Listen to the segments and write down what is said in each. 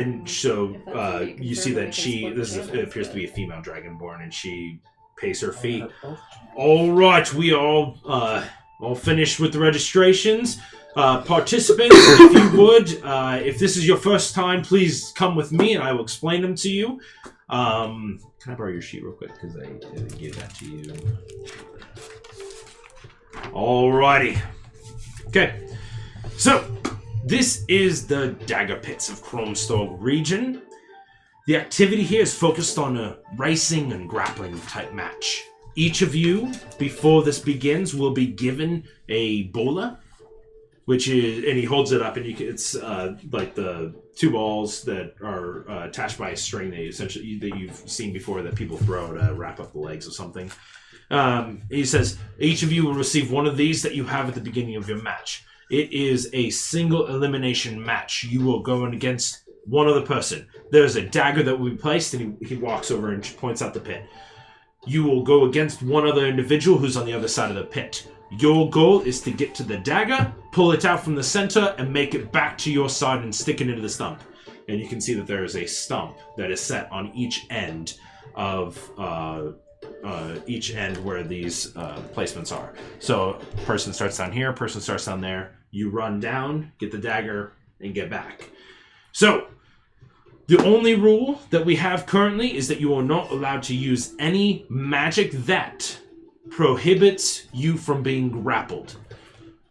And so you see that it appears to be a female dragonborn, and she pays her feet. All right, we all finished with the registrations. Participants, if you would, if this is your first time, please come with me, and I will explain them to you. Can I borrow your sheet real quick, because I gave that to you. Alrighty. Okay. So, this is the Dagger Pits of Chromestog region. The activity here is focused on a racing and grappling type match. Each of you, before this begins, will be given a bola, which is, and he holds it up, and it's like the two balls that are attached by a string that you've seen before that people throw to wrap up the legs or something. He says, each of you will receive one of these that you have at the beginning of your match. It is a single elimination match. You will go in against one other person. There's a dagger that will be placed, and he walks over and points out the pit. You will go against one other individual who's on the other side of the pit. Your goal is to get to the dagger, pull it out from the center, and make it back to your side and stick it into the stump. And you can see that there is a stump that is set on each end of where these placements are. So, person starts down here, person starts down there. You run down, get the dagger, and get back. So, the only rule that we have currently is that you are not allowed to use any magic that prohibits you from being grappled.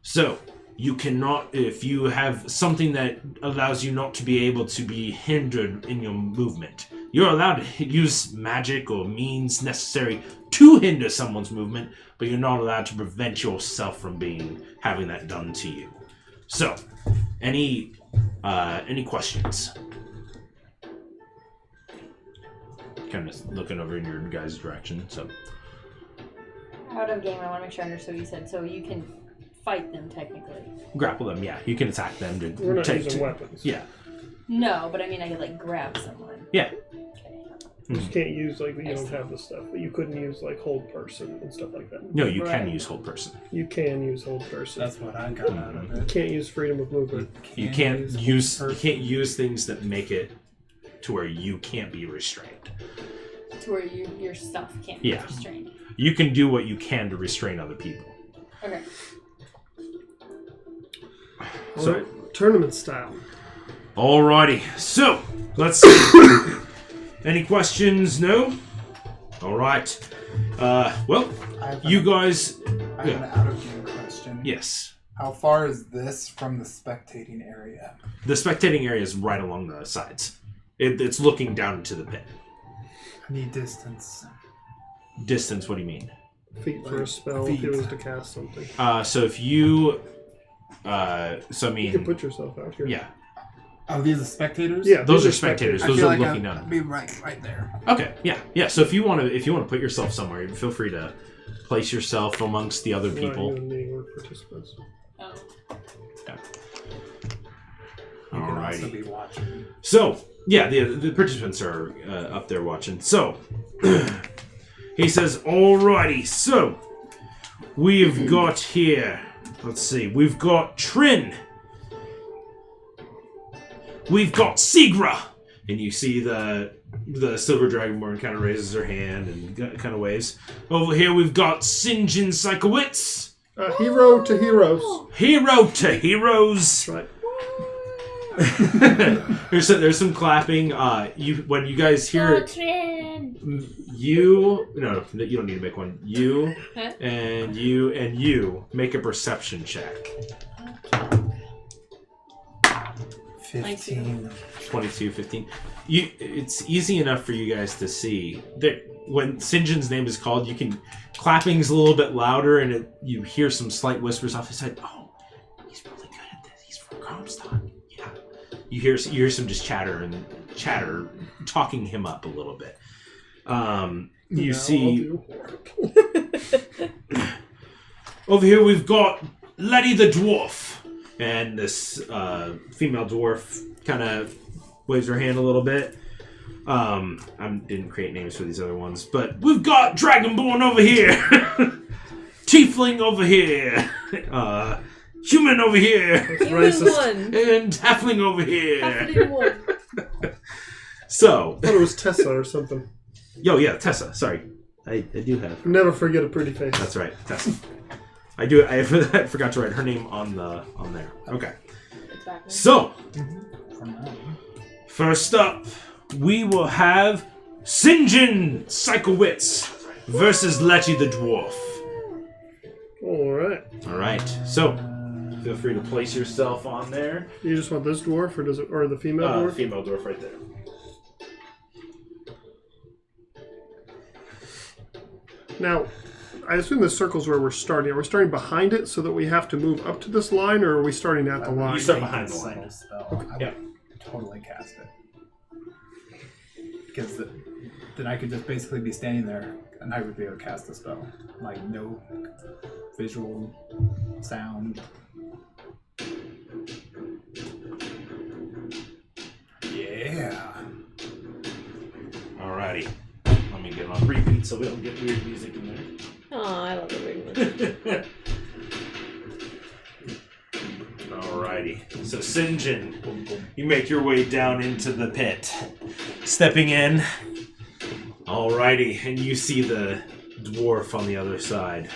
So, you cannot, if you have something that allows you not to be able to be hindered in your movement, you're allowed to use magic or means necessary to hinder someone's movement, but you're not allowed to prevent yourself from having that done to you. So, any questions? Kind of looking over in your guys' direction. So, out of game, I want to make sure I understood what you said. So you can fight them technically. Grapple them, yeah. You can attack them. We're not using weapons. Yeah. No, but I mean, I could grab someone. Yeah. Okay. You just can't use you don't have the stuff, but you couldn't use hold person and stuff like that. No, you can use hold person. You can use hold person. That's what I got out of it. You can't use freedom of movement. You can't use things that make it to where you can't be restrained. To where your stuff can't be restrained. You can do what you can to restrain other people. Okay. So, right. Tournament style. Alrighty. So, let's see. Any questions? No? Alright. You guys... I have an out-of-game question. Yes. How far is this from the spectating area? The spectating area is right along the sides. It's looking down into the pit. I need distance. Distance, what do you mean? Feet for a spell if it was to cast something. So if you... you can put yourself out here. Yeah. Are these the spectators? Yeah, those are spectators. Those are looking down. I'd be right there. Okay, yeah. So if you want to put yourself somewhere, feel free to place yourself amongst the other people. Not even needing work participants. Oh. Yeah. You can also be watching. So yeah, the participants are up there watching. So he says, "Alrighty, so we've got here. Let's see. We've got Trin. We've got Sigra." And you see the Silver Dragonborn kind of raises her hand and kind of waves. Over here we've got Sinjin Psychowitz. Hero to heroes. Hero to heroes. Right. There's some clapping. When you guys hear you don't need to make one. You and you make a perception check. 15. 22, 15. It's easy enough for you guys to see that when Sinjin's name is called, clapping's a little bit louder, and you hear some slight whispers off his side. Oh, he's really good at this. He's from Comstock. Yeah. You hear some just chatter, talking him up a little bit. You see over here we've got Letty the Dwarf. And this female dwarf kind of waves her hand a little bit. I didn't create names for these other ones, but we've got Dragonborn over here, Tiefling over here, Human over here, Human one, and Halfling over here. Halfling one. So, I thought it was Tessa or something. yo, yeah, Tessa. Sorry, I do have. Never forget a pretty face. That's right, Tessa. I do. I forgot to write her name on there. Okay. So, first up, we will have Sinjin Psychowitz versus Letty the Dwarf. Alright. Alright, so feel free to place yourself on there. You just want this dwarf, or the female dwarf? Female dwarf right there. Now, I assume the circle's where we're starting. Are we starting behind it so that we have to move up to this line, or are we starting at the line? You start behind the line. Spell. I would totally cast it. Because then I could just basically be standing there and I would be able to cast the spell. Like, no visual sound. Yeah. Alrighty. Let me get on repeat so we don't get weird music in there. Oh, I love the big one. Alrighty. So Sinjin, you make your way down into the pit. Stepping in. Alrighty, and you see the dwarf on the other side.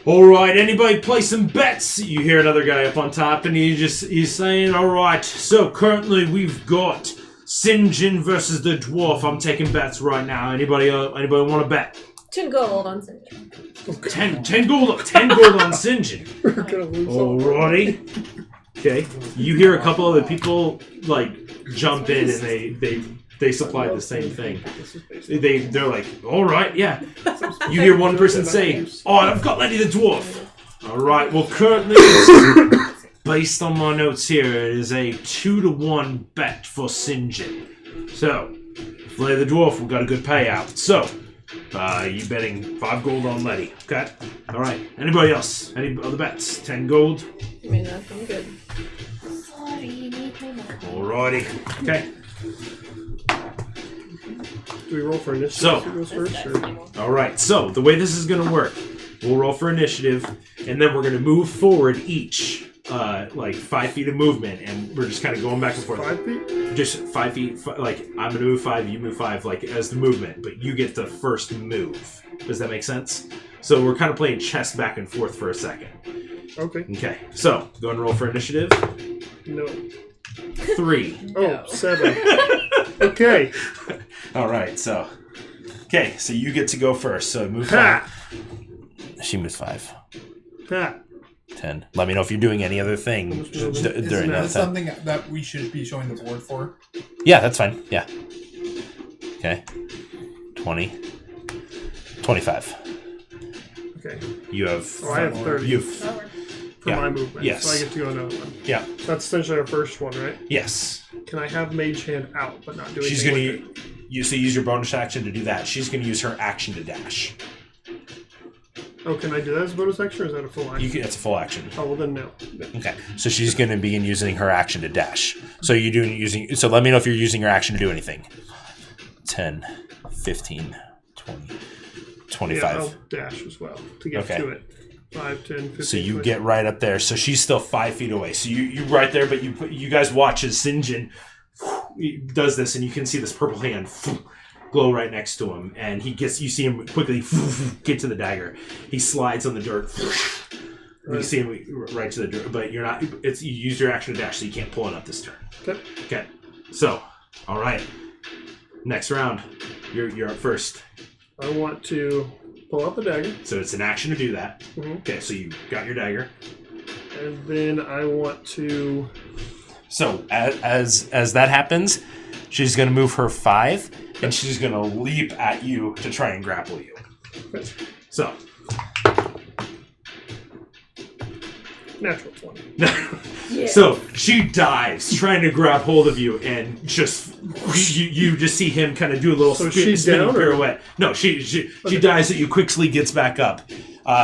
Alright, anybody play some bets? You hear another guy up on top and he's saying, alright, so currently we've got Sinjin versus the dwarf. I'm taking bets right now. Anybody want to bet? 10 gold on Sinjin. 10 gold on Sinjin. Alrighty. Okay. You hear a couple other people like jump in and they supply the same thing. They're like, all right, yeah. You hear one person say, "Oh, I've got Letty the dwarf." All right. Well, currently, based on my notes here, it is a 2-to-1 bet for Sinjin. So, if Letty the dwarf, we've got a good payout. So, you betting 5 gold on Letty. Okay. All right. Anybody else? Any other bets? 10 gold. I mean, that's good. Alrighty. Okay. Do we roll for initiative? So, Who goes first, or? Alright, so the way this is going to work, we'll roll for initiative, and then we're going to move forward each, like 5 feet of movement, and we're just kind of going back and forth. 5 feet? Just 5 feet, like I'm going to move 5, you move 5, like as the movement, but you get the first move. Does that make sense? So we're kind of playing chess back and forth for a second. Okay. Okay, so go and roll for initiative. No. 3. Oh, 7. Okay. Alright, so. Okay, so you get to go first, so move 5. She moves 5. Ha. 10. Let me know if you're doing any other thing during Isn't that that time. something that we should be showing the board for? Yeah, that's fine. Yeah. Okay. 20. 25. Okay. You have... Oh, I have 30. You've... For yeah. my movement. Yes. So I get to go another one. Yeah. That's essentially our first one, right? Yes. Can I have Mage Hand out, but not do anything She's going with to use your bonus action to do that. She's going to use her action to dash. it? Oh, can I do that as a bonus action, or is that a full action? That's a full action. Oh, well then no. Okay. So she's going to begin using her action to dash. So so let me know if you're using your action to do anything. 10, 15, 20, 25. Yeah, I'll dash as well to get to it. 5, 10, 15, So you 20. get right up there. So she's still 5 feet away. So you right there, but you guys watch as Sinjin does this, and you can see this purple hand glow right next to him, and you see him quickly get to the dagger. He slides on the dirt. You see him right to the dirt, but you're not. You use your action to dash, so you can't pull it up this turn. Okay. So, all right. Next round, you're up first. I want to pull out the dagger. So it's an action to do that. Mm-hmm. Okay, so you got your dagger. And then I want to... So as that happens, she's going to move her 5, and she's going to leap at you to try and grapple you. So. Natural 20. Yeah. So she dives, trying to grab hold of you, and just you just see him kind of do a little spinning pirouette. No, she dives at you, quickly gets back up.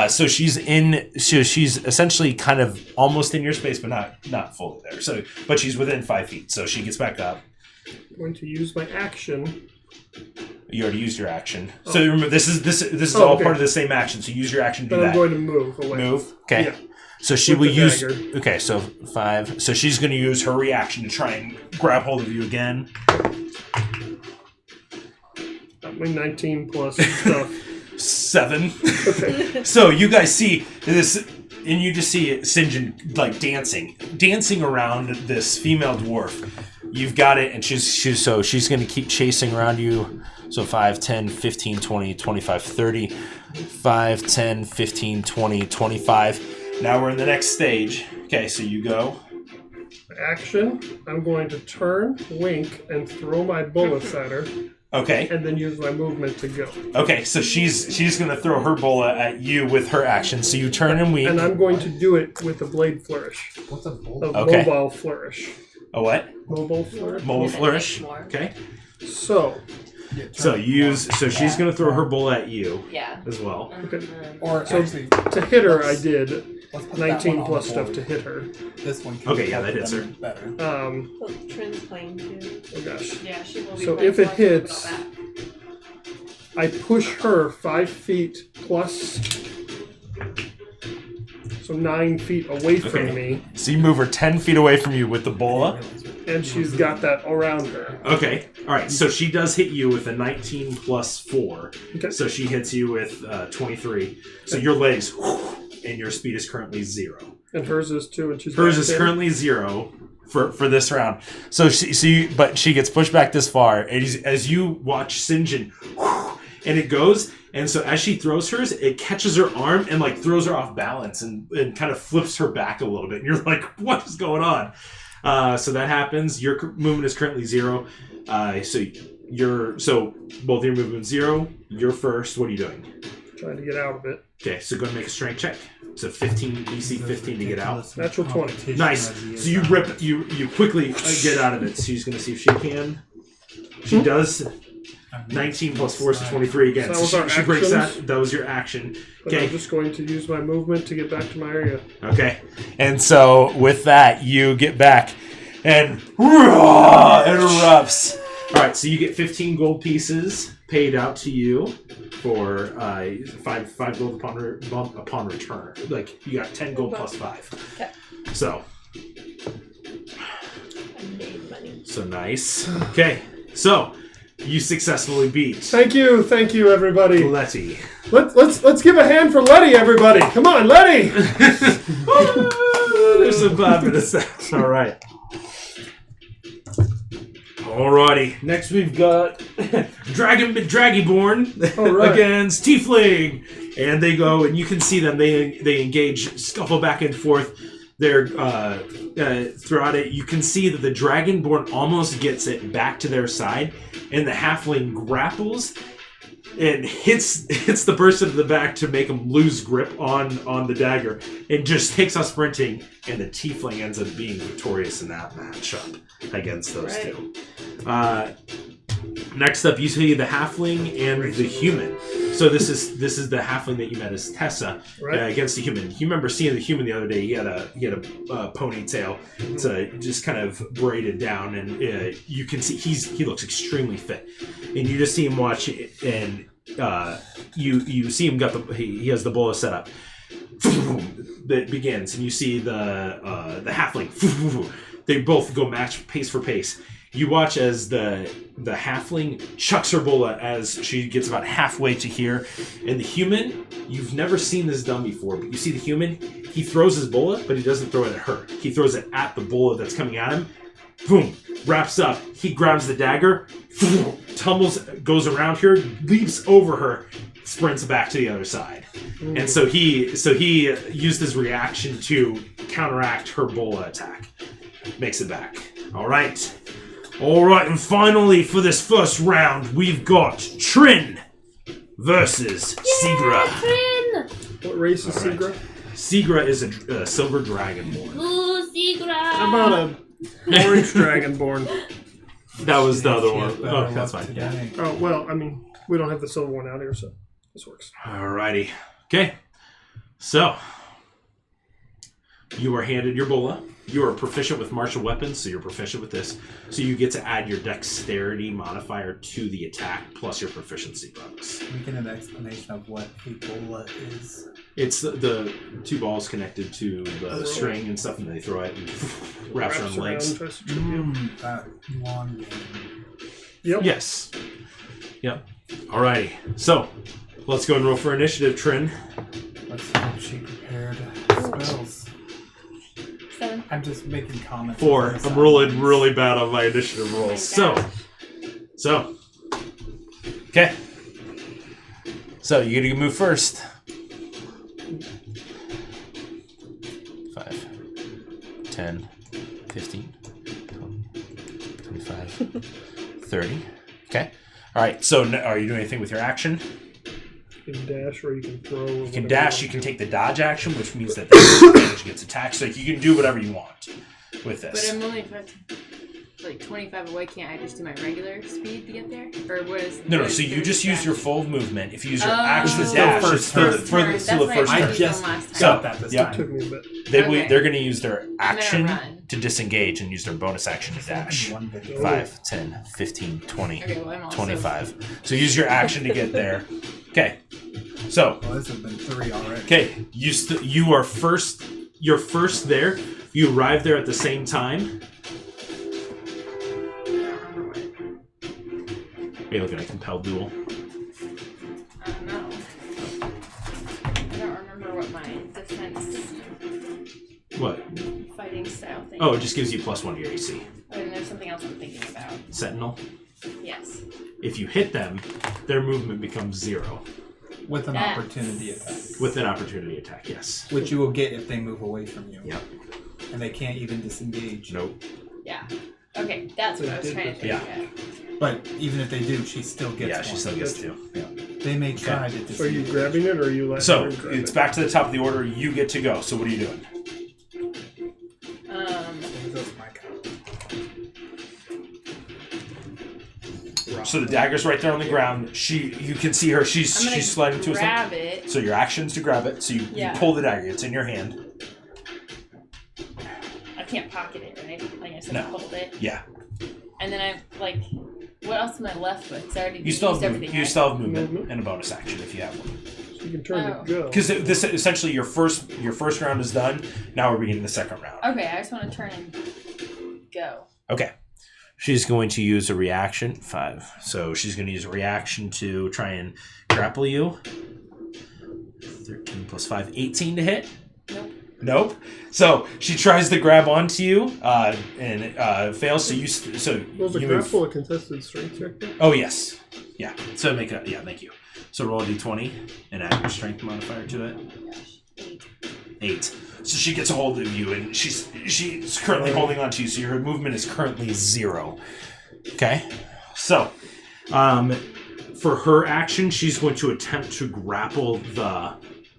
So she's essentially kind of almost in your space, but not fully there. So, but she's within 5 feet, so she gets back up. I'm going to use my action. You already used your action. Oh. So remember, this is all part of the same action. So use your action to do that. I'm going to move away. Move. Okay. Yeah. So she With will the use. dagger. Okay, so 5. So she's going to use her reaction to try and grab hold of you again. My 19 plus stuff. 7. Okay. So you guys see this, and you just see Sinjin like dancing around this female dwarf. You've got it, and she's going to keep chasing around you. So 5, 10, 15, 20, 25, 30. 5, 10, 15, 20, 25. Now we're in the next stage. Okay, so you go. Action. I'm going to turn, wink, and throw my bullets at her, Okay. and then use my movement to go. Okay, so she's going to throw her bola at you with her action. So you turn and wink. And I'm going to do it with a blade flourish. What's a bolt? A Okay. mobile flourish. A what? Mobile flourish. Mobile And then flourish. make more. Okay. So, So you use. So she's going to throw her bola at you Yeah. as well. okay. Or So actually, to hit her, I did let's put that 19 one on plus the stuff board. to hit her. This one. Can Okay, be yeah, that both hits of them better. Oh Trin's playing too. gosh. Yeah, she will be So playing, if it I feel hits- about that. I push her 5 feet plus. So 9 feet away from Okay. me, So you move her 10 feet away from you with the bola. and she's got that around her. Okay. All right. So she does hit you with a 19 plus 4. Okay. So she hits you with 23. So your legs, and your speed is currently 0. And hers is too, and she's Hers back is there. currently 0 for this round. So but she gets pushed back this far, and as you watch Sinjin, and it goes, and so as she throws hers, it catches her arm and like throws her off balance and kind of flips her back a little bit. And you're like, what is going on? So that happens. Your movement is currently 0. So both your movement 0. You're first. What are you doing? Trying to get out of it. Okay, so go and make a strength check. It's a 15 DC 15 to get out. Natural 20. Nice. So you rip, you quickly get out of it. So she's going to see if she can. She does. 19 plus 4 is 23 again. So that was our she breaks actions? that. That was your action. But Okay. I'm just going to use my movement to get back to my area. Okay. And so with that, you get back and it erupts. All right. So you get 15 gold pieces paid out to you for 5 gold upon return. Like you got 10 gold plus 5. Okay. So I made money. so nice. Okay. So you successfully beat Thank you, everybody. Letty. Let's give a hand for Letty, everybody. Come on, Letty. There's some 5 minutes. All right. Alrighty. Next we've got Dragonborn All right. against Tiefling, and they go, and you can see them. They engage, scuffle back and forth. They're throughout it. You can see that the Dragonborn almost gets it back to their side, and the Halfling grapples and hits the person in the back to make him lose grip on the dagger, and just takes off sprinting. And the Tiefling ends up being victorious in that matchup against those Right. two. Next up, you see the Halfling and the human. So this is the Halfling that you met as Tessa Right. against the human. You remember seeing the human the other day. He had a ponytail. It's just kind of braided down, and you can see he looks extremely fit. And you just see him watch, and you see him he has the bola set up. That begins, and you see the Halfling. They both go match pace for pace. You watch as the Halfling chucks her bola as she gets about halfway to here, and the human, you've never seen this done before, but you see the human, he throws his bola, but he doesn't throw it at her. He throws it at the bola that's coming at him. Boom, wraps up. He grabs the dagger, tumbles, goes around her, leaps over her, sprints back to the other side. And so he used his reaction to counteract her bola attack. Makes it back. All right, and finally for this first round, we've got Trin versus Sigra. Trin! What race is All right. Sigra? Sigra is a silver dragonborn. Ooh, Sigra! How about a orange dragonborn? That was the other She one. has better Oh, that's luck fine. Yeah. today. Oh, well, I mean, we don't have the silver one out here, so this works. Alrighty. Okay. So you are handed your bola. You are proficient with martial weapons, so you're proficient with this. So you get to add your dexterity modifier to the attack plus your proficiency bonus. Can we get an explanation of what Ebola is? It's the two balls connected to the string and stuff, and they throw it and wraps around the legs. tries to trip you. That long game. Yep. Yes. Yep. Alrighty. So, let's go and roll for initiative, Trin. Let's hope she prepared spells. 7. I'm just making comments. 4. I'm rolling really bad on my initiative rolls. So. Okay. So, you gotta move first. 5, 10, 15, 20, 25, 30. Okay. Alright, so are you doing anything with your action? You can dash or you can throw. You can dash, you can take the dodge action, which means that the advantage gets attacked. So you can do whatever you want with But this. I'm only like 25 away. Can't I just do my regular speed to get there? Or what is? No, what is so you the just use dash? your full movement. If you use your Oh. action to Still dash, first it's still turn. the First further, turn. still the That's first why I turn. used just them last time. got that this yeah. time. Took me a bit. Okay. They're going to use their action run. to disengage and use their bonus action to dash. One video. 5, 10, 15, 20, Okay, well, I'm also 25. So use your action to get there. Okay. So, Well, this has been 3 already. okay, you are first. You're first there. You arrive there at the same time. I don't remember what. Are you looking at compelled duel? I don't know. I don't remember what my defense What? fighting style thing. Oh, it just gives you +1 to your AC. And there's something else I'm thinking about. Sentinel. Yes. If you hit them, their movement becomes 0 With an That's- opportunity attack. with an opportunity attack. Yes. Which you will get if they move away from you. Yep. And they can't even disengage. Nope. Yeah. Okay, that's what I was They trying to did figure Yeah. out. But even if they do, she still gets Yeah, one. she still gets 2. Yeah. They may try to So are disengage. you grabbing it or are you letting So her grab it's it? back to the top of the order. You get to go. So what are you doing? That's my count. So the dagger's right there on the ground. You can see her. I'm She's gonna sliding to us. grab it. So your action's to grab it. So you Yeah. pull the dagger. It's in your hand. I can't pocket it, right? Like I said, No. I hold it. Yeah. And then I'm like, what else am I left with? 'Cause I already You still used have everything. you right? still have movement Movement. and a bonus action if you have one. So you can turn Oh. to go. Because this essentially your first round is done. Now we're beginning the second round. Okay, I just want to turn and go. Okay. She's going to use a reaction. 5. So she's going to use a reaction to try and grapple you. 13 plus 5, 18 to hit. Nope. Nope. So she tries to grab onto you and it fails. So Was a you grapple a contested strength check there? Oh yes. Yeah. So make it. Yeah. Thank you. So roll a d20 and add your strength modifier to it. Gosh, 8. 8. So she gets a hold of you, and she's currently holding on to you. So your movement is currently 0. Okay. So, for her action, she's going to attempt to grapple the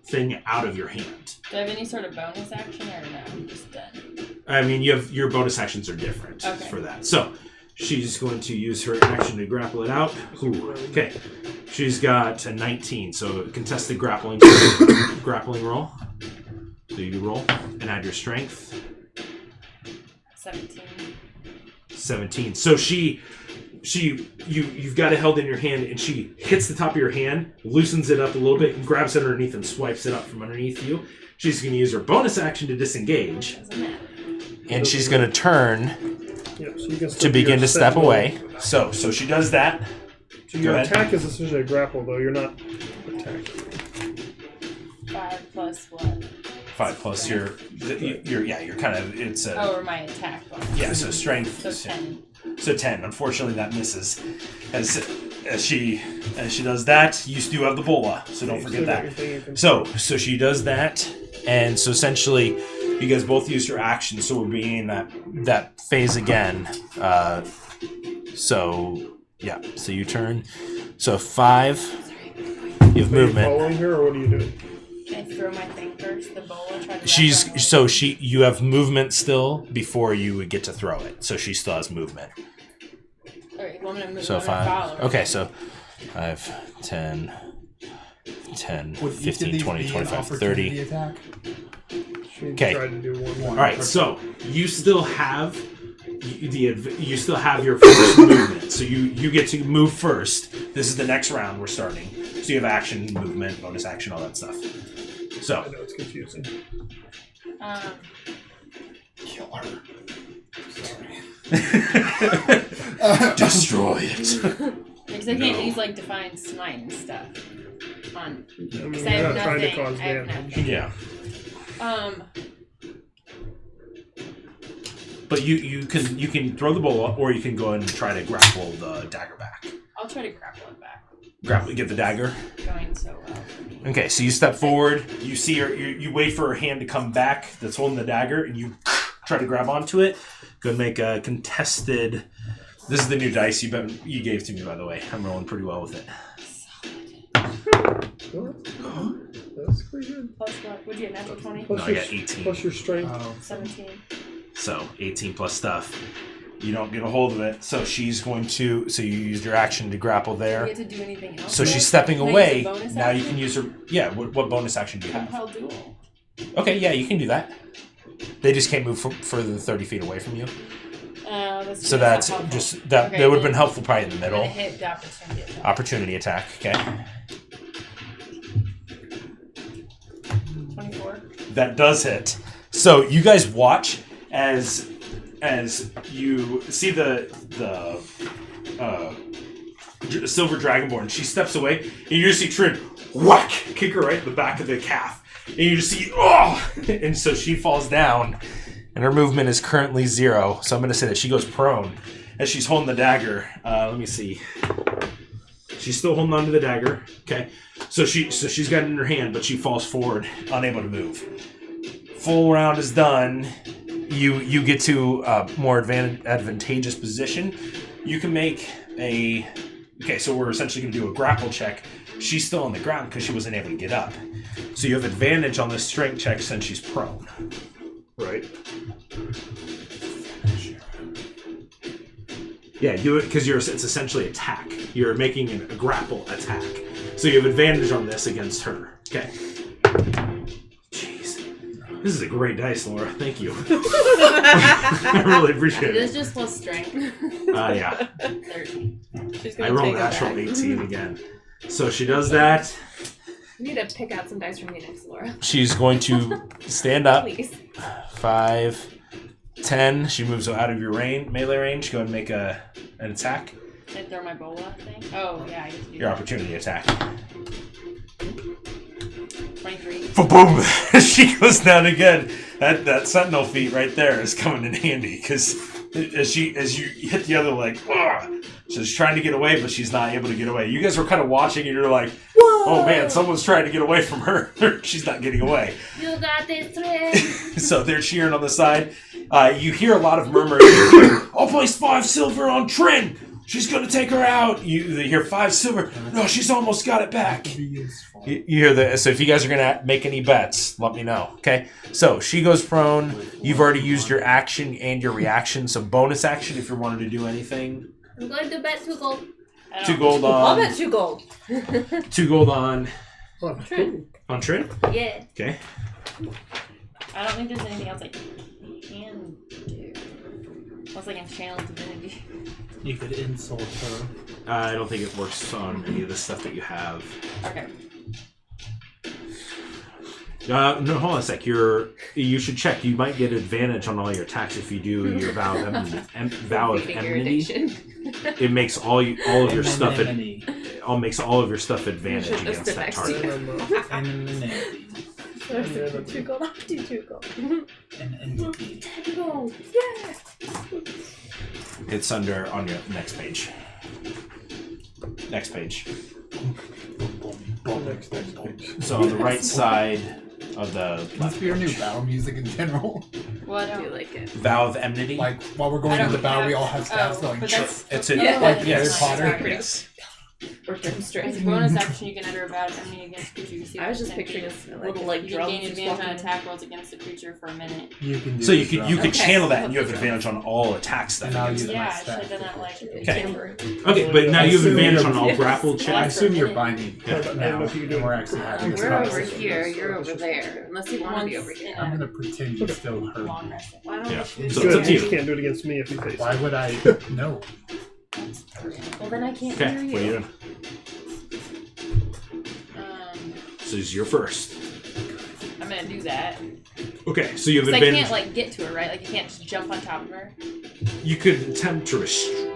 thing out of your hand. Do I have any sort of bonus action or no? I'm just done. I mean, your bonus actions are different Okay. for that. So she's going to use her action to grapple it out. Ooh, okay. She's got a 19, so contested grappling roll. So you roll and add your strength. 17. 17. So you've got it held in your hand, and she hits the top of your hand, loosens it up a little bit, and grabs it underneath and swipes it up from underneath you. She's going to use her bonus action to disengage, Doesn't matter. and she's going to turn Yep, so you can to still do begin your to step sentinel. away. So she does that. So your Go ahead. attack is essentially a grapple, though. You're not attacking. 5 plus what? 5 plus your kind of it's a Oh, or my attack bonus. yeah. So strength. So 10. So 10. Unfortunately, that misses. As she does that, you do have the bola, so don't forget that. So she does that, and so essentially, you guys both used your action, so we're being in that phase again. So you turn. So 5. You have Are you movement. following her, or what are you doing? Can I throw my thing first? The bowl? Try to You have movement still before you would get to throw it. So she still has movement. Alright, well, I'm gonna move. So I'm gonna 5. follow her. Okay, so 5, 10, Would each of 15, these 20, be an 25, 30. opportunity attack? She Okay. tried to do one more. All right, so you still have you still have your first movement. So you get to move first. This is the next round we're starting. So you have action, movement, bonus action, all that stuff. So I know it's confusing. Kill her. destroy it. Because I can't use like divine smite and stuff. On. I mean, Because you're I have not trying to nothing. cause I have damage. nothing. Yeah, but you can throw the bow up, or you can go and try to grapple the dagger back. I'll try to grapple it back. Get the dagger. Going so well. Okay, so you step forward. You see her. You wait for her hand to come back. That's holding the dagger, and you try to grab onto it. Go and make a contested. This is the new dice you gave to me, by the way. I'm rolling pretty well with it. That's pretty good. Plus what? Would you get natural 20? Plus No, I your, got 18. Plus your strength. Oh, 17. So 18 plus stuff. You don't get a hold of it, so she's going to. So you used your action to grapple Do you there. get to do anything else? So with she's it? stepping Can I use away. a bonus Now you action? can use her. Yeah. What bonus action do you have? Compel duel. Okay. Yeah, you can do that. They just can't move further than 30 feet away from you. So that's not helpful. just that. Okay, That would have then been helpful probably in the I'm middle. gonna hit the opportunity attack. Opportunity attack. Okay. 24. That does hit. So you guys watch as you see the silver dragonborn. She steps away, and you just see Trin whack, kick her right in the back of the calf, and you just see and so she falls down, and her movement is currently 0. So I'm going to say that she goes prone as she's holding the dagger. Let me see. She's still holding on to the dagger. Okay, so she's got it in her hand, but she falls forward, unable to move. Full round is done. You get to a more advantageous position. You can make a... Okay, so we're essentially going to do a grapple check. She's still on the ground because she wasn't able to get up. So you have advantage on the strength check since she's prone. Right. Yeah, do it because it's essentially attack. You're making a grapple attack. So you have advantage on this against her. Okay. Jeez. This is a great dice, Laura. Thank you. I really appreciate It it. is just plus strength. Yeah. 13. She's I gonna rolled take it natural back. 18 again. So she does that. You need to pick out some dice from me next, Laura. She's going to stand up. Please. 5, 10. She moves out of your melee range. Go ahead and make an attack. Can I throw my bola thing? Oh, yeah, I get to do Your that. opportunity attack. 23. Boom! She goes down again. That sentinel feat right there is coming in handy because as you hit the other leg, she's trying to get away, but she's not able to get away. You guys were kind of watching, and you're like, "Oh man, someone's trying to get away from her. She's not getting away." You got this, Trin. So they're cheering on the side. You hear a lot of murmuring. I'll place 5 silver on Trin. She's gonna take her out. You hear 5 silver. No, she's almost got it back. You hear that. So if you guys are gonna make any bets, let me know. Okay. So she goes prone. You've already used your action and your reaction. So bonus action if you're wanting to do anything. I'm going to bet 2 gold. 2 gold I'll on. bet 2 gold. 2 gold on. Oh, Trin. On Trin. Yeah. Okay. I don't think there's anything else I can do. Unless I can channel divinity. You could insult her. I don't think it works on any of the stuff that you have. Okay. No, hold on a sec. You should check. You might get advantage on all your attacks if you do your vow of Feeding your enmity. addiction. It makes all of your stuff. Anonymity. Makes all of your stuff advantage You should against just that next to target. Anonymity. So I said 2 gold. I'll do 2 gold. An entity. 10 gold. Yeah. It's on your next page. Next page. Next page. So on the right side of the Must be your new battle music in general. Well, I I do don't. like it. vow of enmity. Like while we're going I don't into battle, we have- all have staffs oh, going. but that's- It's a Yeah. Like yes. Harry Potter. Yes. Or demonstrate. As a bonus action, you can enter a vow of enmity against creature you see. I was just within 10 picturing feet. a little like You can drums gain just advantage on walking. attack rolls against the creature for a minute. You can do So you the could drum. channel that, and you have advantage on all attack stuff. And I'll against use it. Yeah, my I should have staff. done that like. Okay. Okay, but now you have advantage on all grapple I checks. assume you're binding Yeah. I don't now. know if you can do it. We're actually having this We're over conversation. here. You're over there. Unless you want to be over Once here. in I'm a gonna pretend you still hurt long me. rest. Why don't Yeah. we shoot So Good, it's up to you you. just can't do it against me if you face Why it. would I? No. Well, then I can't Okay, hear you. what are you doing? So this is your first. gonna do that. Okay, so you have Because I advantage. can't like get to her, right? Like you can't just jump on top of her. You could attempt to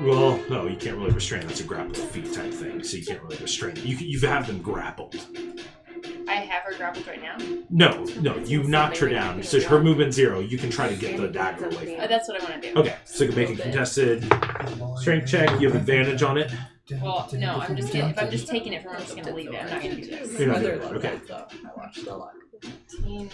well, no, you can't really restrain. That's a grappled feet type thing, so you can't really restrain. You have them grappled. I have her grappled right now. No, you knocked her down. So her movement 0. You can try to get the dagger away. That's what I want to do. Okay, so you can make a contested strength check. You have advantage on it. Well, no, I'm just gonna, if I'm just taking it from her, I'm just gonna leave it. I'm not gonna do this. You're not doing it. Okay. 15,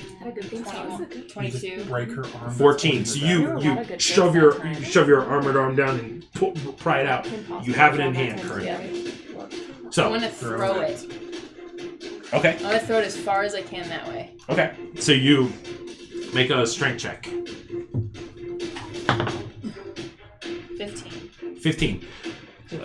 21, 22. Break her arm. 14. So you shove your armored arm down and pry it out. You have it in hand currently. I So want to throw it. okay, I want to throw it as far as I can that way. okay. So you make a strength check. 15. 15.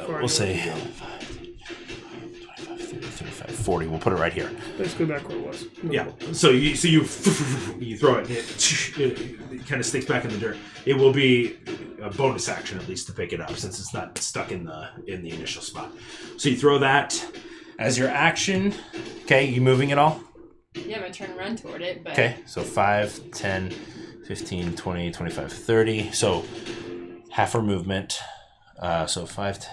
Far We'll say go. 25, 30, 35, 40. We'll put it right here. Let's go back where it was. No. Yeah. So you throw it, and it kind of sticks back in the dirt. It will be a bonus action at least to pick it up since it's not stuck in the initial spot. So you throw that as your action. Okay, you moving at all? Yeah, I'm gonna turn and run toward it, but Okay. So 5, 10, 15, 20, 25, 30. So half her movement. So 5,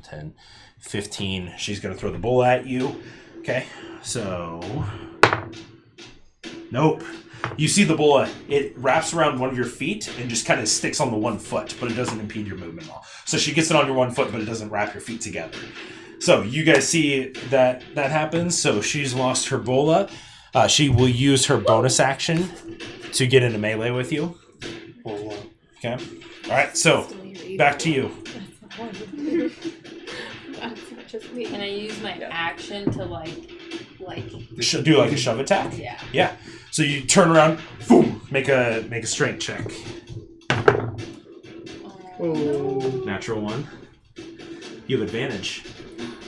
10, 15. She's going to throw the bull at you. Okay. So, nope. You see the bull, it wraps around one of your feet and just kind of sticks on the one foot, but it doesn't impede your movement at all. So she gets it on your one foot, but it doesn't wrap your feet together. So you guys see that happens. So she's lost her bola. She will use her bonus action to get into melee with you. Okay. All right. So back to you. can I use my action to like? Do like a shove attack. Yeah. Yeah. So you turn around, boom, make a strength check. Oh. Natural 1. You have advantage.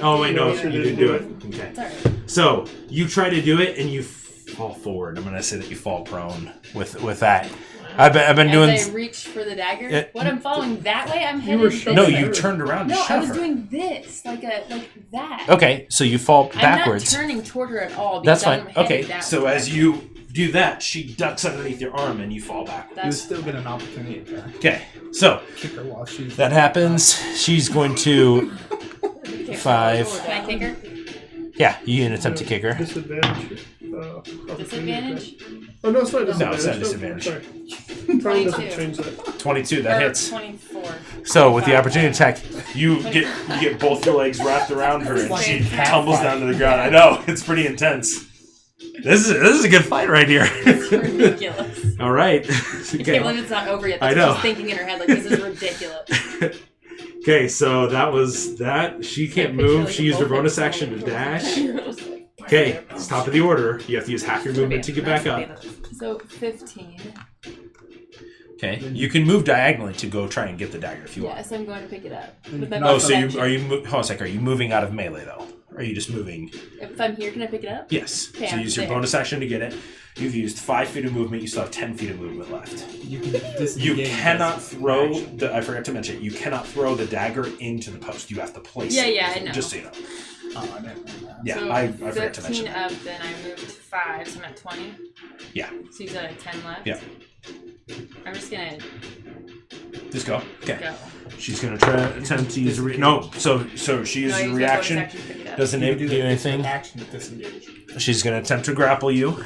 Oh wait, no, you didn't do it. Okay. It's alright. So you try to do it and you fall forward. I'm gonna say that you fall prone with that. I've been doing. As I reach for the dagger. What I'm following that way, I'm headed. were this shoving No, way. you turned around to No, I shove was her. doing this, like that. Okay, so you fall backwards. I'm not turning toward her at all. Because That's fine. I'm headed Okay, that so way. as you do that, she ducks underneath your arm and you fall backwards. You That's still get an opportunity to Okay, so kick her while she's. that happens. She's going to. okay, 5. Can I kick her? Yeah, you can attempt to kick her. Disadvantage. Disadvantage? Oh, no, it's not disadvantage. No, it's not Oh, disadvantage. sorry. Time doesn't 22. change that. 22. That Or hits. 24. So with the 25. opportunity attack, you get both your legs wrapped around her, and she Fantastic. tumbles down to the ground. I know, it's pretty intense. This is a good fight right here. It's ridiculous. All right. I can't Okay. believe it's not over yet. I That's know. what she's thinking in her head. Like, this is ridiculous. Okay, so that was that. She can't move. She used her bonus action to dash. Okay, it's top of the order. You have to use half your movement to get back up. So, 15. Okay, you can move diagonally to go try and get the dagger if you want. Yes, I'm going to pick it up. But then Oh, also so you that are you? Hold on a second. Are you moving out of melee though? Or are you just moving? If I'm here, can I pick it up? Yes. Okay, So I'm use your there. bonus action to get it. You've used 5 feet of movement. You still have 10 feet of movement left. You can You disengage cannot as an throw action. the. I forgot to mention. You cannot throw the dagger into the post. You have to place Yeah, it. yeah, I know. Just so you know. Oh, I didn't know that. Yeah, So I forgot to 15 mention. that. up, then I moved 5, so I'm at 20. Yeah. So you got a 10 left? Yeah. I'm just gonna Just go. Okay. go. She's gonna try attempt to use a no. So she No, uses I a use my reaction. bonus action to pick it up. Doesn't You it can do that anything? action to disengage. She's gonna attempt to grapple you.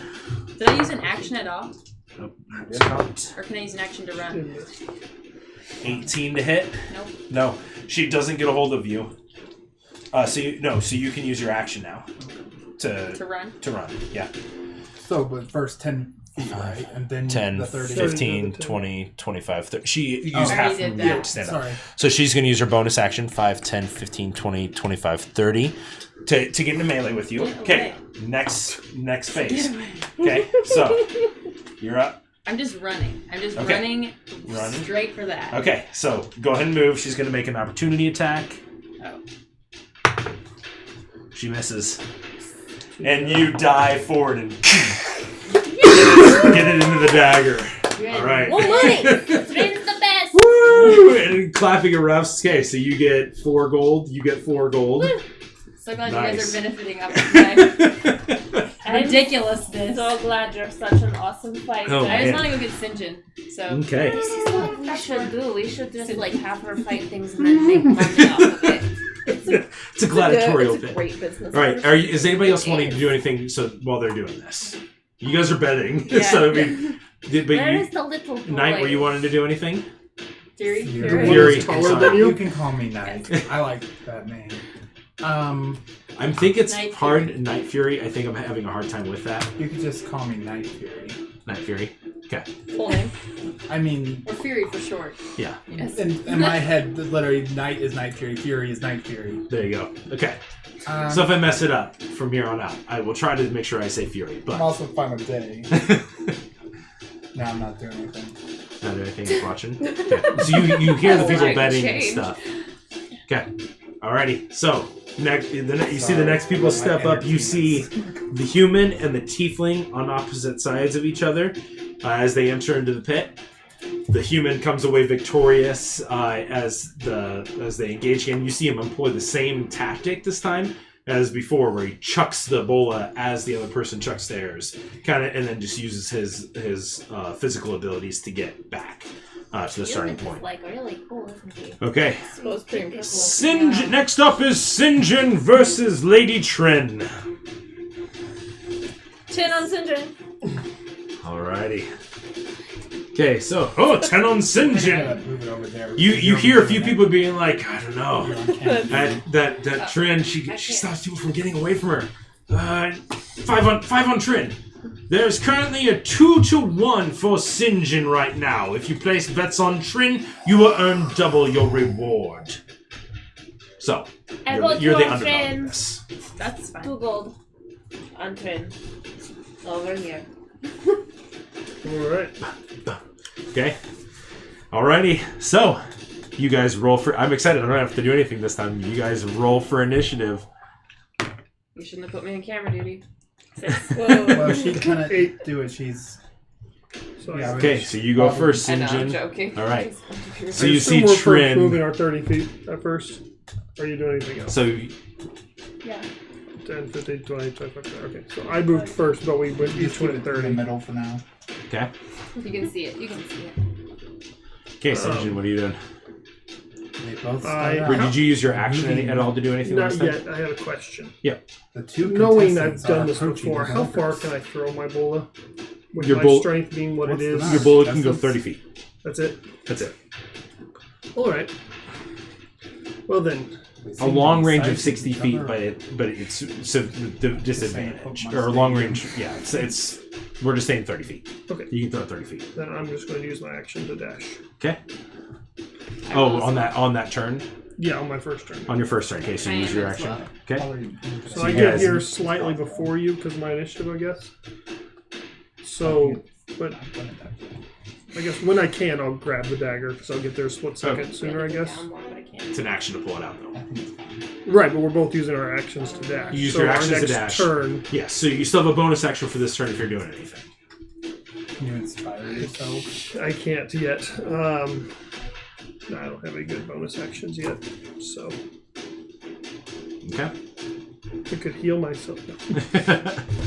Did I use an action at all? Nope. It's not. Or can I use an action to run? 18 to hit. Nope. No, she doesn't get a hold of you. So you can use your action now To to run? run. Yeah. So, but first 10 feet, right? And then 10, the 30. 15, 30. 20, 25, 30. She used Oh. half I of already did movement that. to stand up. Sorry. So she's going to use her bonus action 5, 10, 15, 20, 25, 30 to get into melee with you. Get Okay. away. Next phase. Okay. So you're up. I'm just running. I'm just Okay. running Running. straight for that. Okay. So go ahead and move. She's going to make an opportunity attack. Oh. She misses. And you dive forward and get it into the dagger. Good. All right. More money! Spin's the best! Woo! And clapping at refs. Okay, so you get 4 gold. You get 4 gold. So glad Nice. you guys are benefiting off of my ridiculousness. So glad you're such an awesome fighter. Oh, I just man. want to go get Sinjin. So Okay. This is what we should do. We should just like have her fight things and then make money off of it. It's a gladiatorial It's a bit. great business. All right. Is anybody else wanting to do anything? So while they're doing this, you guys are betting. Yeah. So I mean, but Where you, is the little boy? Knight, were you wanting to do anything? Fury. Fury. Fury. Taller Sorry. than you? You can call me Knight. I like that name. I think it's Night hard. Fury. Night Fury. I think I'm having a hard time with that. You could just call me Night Fury. Night Fury. Okay. Full name. I mean, Or Fury for short. Yeah. Yes. in my head, literally, Night is Night Fury, Fury is Night Fury. There you go. Okay. So if I mess it up from here on out, I will try to make sure I say Fury. I'm But also fine with Day. No, I'm not doing anything. not anything is watching. Okay. So you hear the people Like betting and change. stuff. Okay. Alrighty. So next, you see the next people step up. You see the human and the tiefling on opposite sides of each other as they enter into the pit. The human comes away victorious as they engage again. You see him employ the same tactic this time as before, where he chucks the bola as the other person chucks theirs, kind of, and then just uses his physical abilities to get back to the starting point. Like really cool, isn't he? Okay. So it's pretty impressive. Sinjin. Next up is Sinjin versus Lady Trin. Chin on Sinjin. Alrighty. Okay, so 10 on Yeah, Sinjin. move it over there. You hear a few people being like, I don't know. You're on camera. That Trin, she stops people from getting away from her. 5 on Trin. There's currently a 2-1 for Sinjin right now. If you place bets on Trin, you will earn double your reward. So, I you're, vote you're the for underdog in Trin. this. That's fine. 2 gold. On Trin. Over here. Alright. Okay. Alrighty. So, you guys roll for... I'm excited. I don't have to do anything this time. You guys roll for initiative. You shouldn't have put me in camera duty. 6. Well, she kind 8. of do it. She's So Yeah, Okay, so you go first, I know, I'm Sinjin. joking. Alright. I So you assume see we're first Trin. moving our 30 feet at first. Or are you doing anything else? So, Yeah. 10, 15, 20, 25. Okay, so I moved first, but we went each went in the 30. middle for now. okay. You can see it. You can see it. Okay, Sinjin, what are you doing? They both I- start Or out. did you use your action at all to do anything Not last time? yet. I had a question. The two Knowing I've contestants done are this approaching before, the how far bunkers. can I throw my bola? With Your my bull- strength being what What's it the is. max? Your bullet can go That's 30 feet. That's it. That's it. Alright. Well then, A long range of Sides 60 each feet, other. but it's so the disadvantage. Pokemon Or a long Stadium. range, yeah, it's we're just saying 30 feet. Okay. You can throw 30 feet. then I'm just going to use my action to dash. Okay. I Oh, roll on that turn? Yeah, on my first turn. On your first turn, okay, so I you use am your as action. well. Okay. So So I you get guys- here slightly before you because of my initiative, I guess. So, but I guess when I can, I'll grab the dagger because I'll get there a split second sooner, I guess. Down more, but I can't. It's an action to pull it out though. Right, but we're both using our actions to dash. You use so your our actions to next dash. turn, Yeah, so you still have a bonus action for this turn if you're doing anything. Can you inspire yourself? I can't yet. No, I don't have any good bonus actions yet, so Okay. I could heal myself.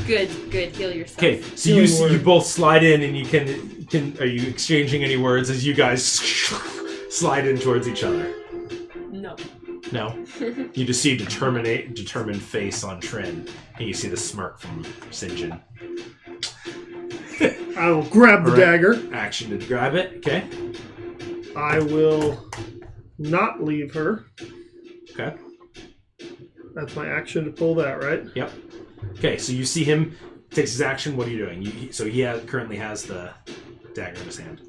Good. Heal yourself. Okay, so Healing you word. both slide in and you can are you exchanging any words as you guys slide in towards each other? No. No. You just see determined face on Trin, and you see the smirk from Sinjin. I will grab the All right. dagger. Action to grab it. Okay. I will not leave her. Okay. That's my action to pull that, right? Yep. Okay, so you see him takes his action. What are you doing? So he currently has the dagger in his hand.